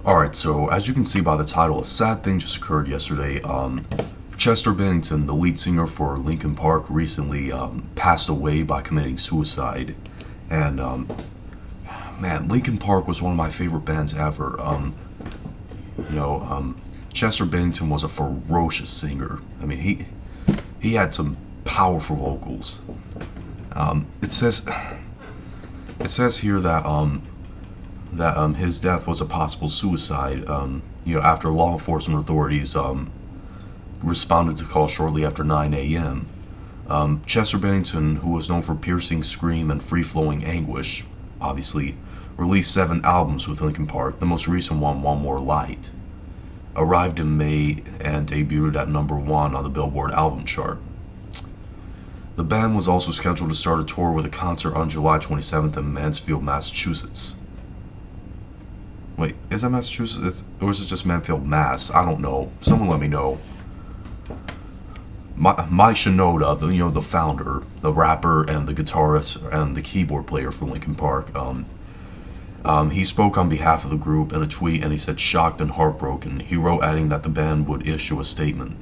Alright, so as you can see by the title, a sad thing just occurred yesterday. Chester Bennington, the lead singer for Linkin Park, recently passed away by committing suicide. And, man, Linkin Park was one of my favorite bands ever. Chester Bennington was a ferocious singer. I mean, he had some powerful vocals. It says here that his death was a possible suicide. After law enforcement authorities responded to call shortly after 9 a.m. Chester Bennington, who was known for piercing scream and free-flowing anguish, obviously released 7 albums with Linkin Park. The most recent one, One More Light, arrived in May and debuted at number 1 on the Billboard album chart. The band was also scheduled to start a tour with a concert on July 27th in Mansfield, Massachusetts. Wait, is that Massachusetts? Or is it just Mansfield, Mass? I don't know. Someone let me know. Mike Shinoda, the founder, the rapper, and the guitarist, and the keyboard player for Linkin Park, he spoke on behalf of the group in a tweet, and he said, "Shocked and heartbroken." He wrote, adding that the band would issue a statement.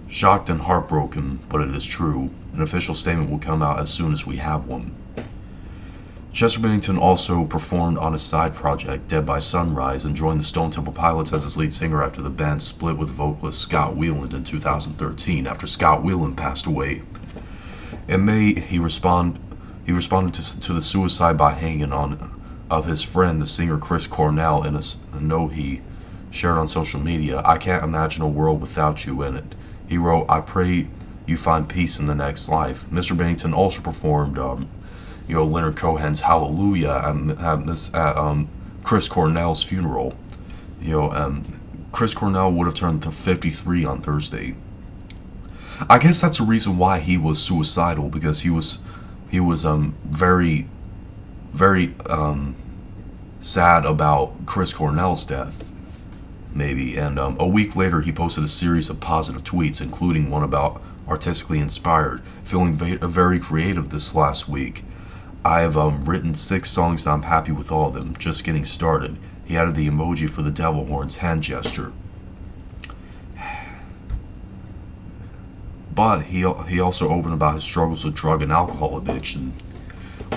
"Shocked and heartbroken, but it is true. An official statement will come out as soon as we have one." Chester Bennington also performed on his side project, Dead by Sunrise, and joined the Stone Temple Pilots as his lead singer after the band split with vocalist Scott Weiland in 2013, after Scott Weiland passed away. In May, he responded to the suicide by hanging on of his friend, the singer Chris Cornell, in a note he shared on social media. "I can't imagine a world without you in it." He wrote, "I pray you find peace in the next life." Mr. Bennington also performed Leonard Cohen's Hallelujah at Chris Cornell's funeral. Chris Cornell would have turned 53 on Thursday. I guess that's the reason why he was suicidal, because he was very, very sad about Chris Cornell's death, maybe. And a week later, he posted a series of positive tweets, including one about artistically inspired, feeling very creative this last week. "I have written 6 songs and I'm happy with all of them. Just getting started." He added the emoji for the devil horns hand gesture. But he also opened about his struggles with drug and alcohol addiction,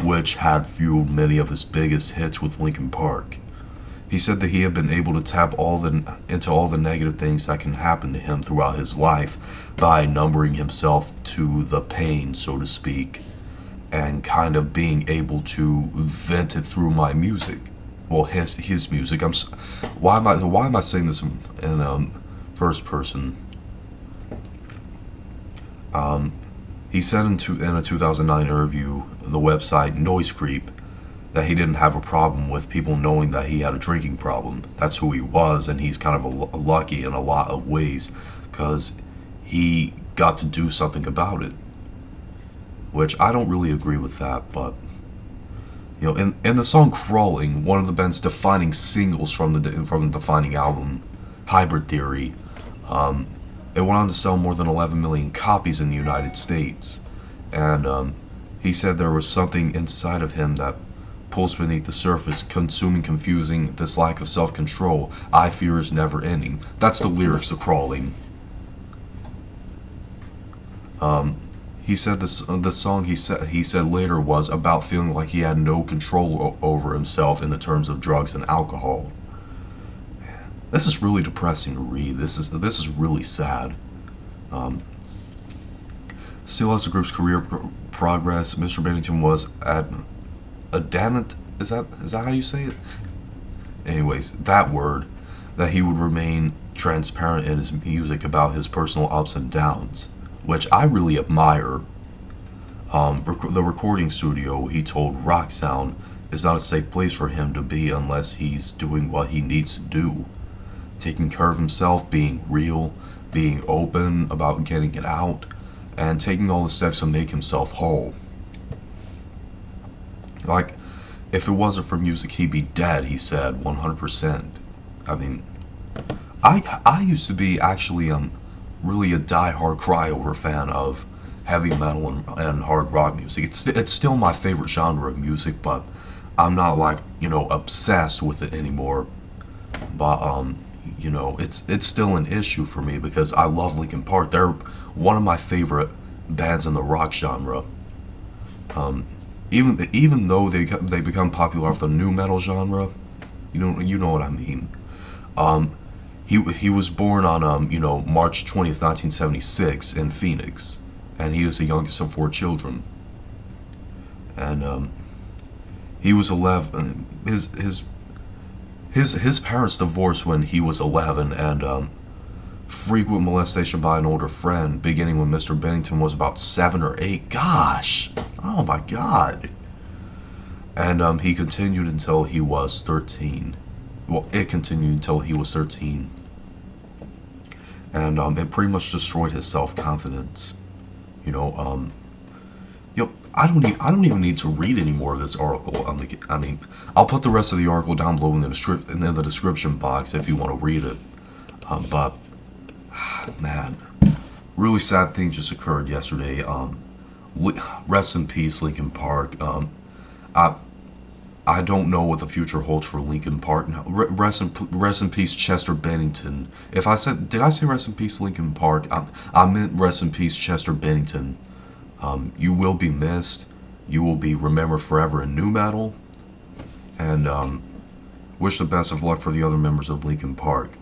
which had fueled many of his biggest hits with Linkin Park. He said that he had been able to tap into all the negative things that can happen to him throughout his life by numbing himself to the pain, so to speak, and kind of being able to vent it through my music. Well, his music. Why am I saying this in first person? He said in a 2009 interview, the website Noise Creep, that he didn't have a problem with people knowing that he had a drinking problem. That's who he was, and he's kind of lucky in a lot of ways, because he got to do something about it. Which I don't really agree with that, but in the song "Crawling," one of the band's defining singles from the defining album Hybrid Theory, it went on to sell more than 11 million copies in the United States, and he said there was something inside of him that pulls beneath the surface, consuming, confusing, this lack of self-control I fear is never ending. That's the lyrics of "Crawling." He said the song he said later was about feeling like he had no control over himself in the terms of drugs and alcohol. This is really depressing to read. This is really sad. Still, as the group's career progress, Mr. Bennington was adamant. Is that how you say it? Anyways, that word, that he would remain transparent in his music about his personal ups and downs, which I really admire. The recording studio, he told Rock Sound, is not a safe place for him to be unless he's doing what he needs to do. Taking care of himself, being real, being open about getting it out, and taking all the steps to make himself whole. Like, if it wasn't for music, he'd be dead, he said, 100%. I mean, I used to be actually really a die-hard crossover fan of heavy metal and hard rock music. It's still my favorite genre of music, but I'm not obsessed with it anymore. but it's still an issue for me because I love Linkin Park. They're one of my favorite bands in the rock genre. Even though they become popular off the new metal genre, you know what I mean. Um, he was born on March 20th, 1976 in Phoenix, and he was the youngest of four children. And he was 11. His parents divorced when he was 11, and frequent molestation by an older friend, beginning when Mr. Bennington was about 7 or 8. Gosh, oh my God! And he continued until he was 13. Well, it continued until he was 13, and it pretty much destroyed his self confidence. You know, I don't even need to read any more of this article. I mean, I'll put the rest of the article down below in the description box if you want to read it. But man, really sad thing just occurred yesterday. Rest in peace, Linkin Park. I I don't know what the future holds for Linkin Park now. Rest in peace, Chester Bennington. Did I say rest in peace, Linkin Park? I meant rest in peace, Chester Bennington. You will be missed. You will be remembered forever in nu metal. And wish the best of luck for the other members of Linkin Park.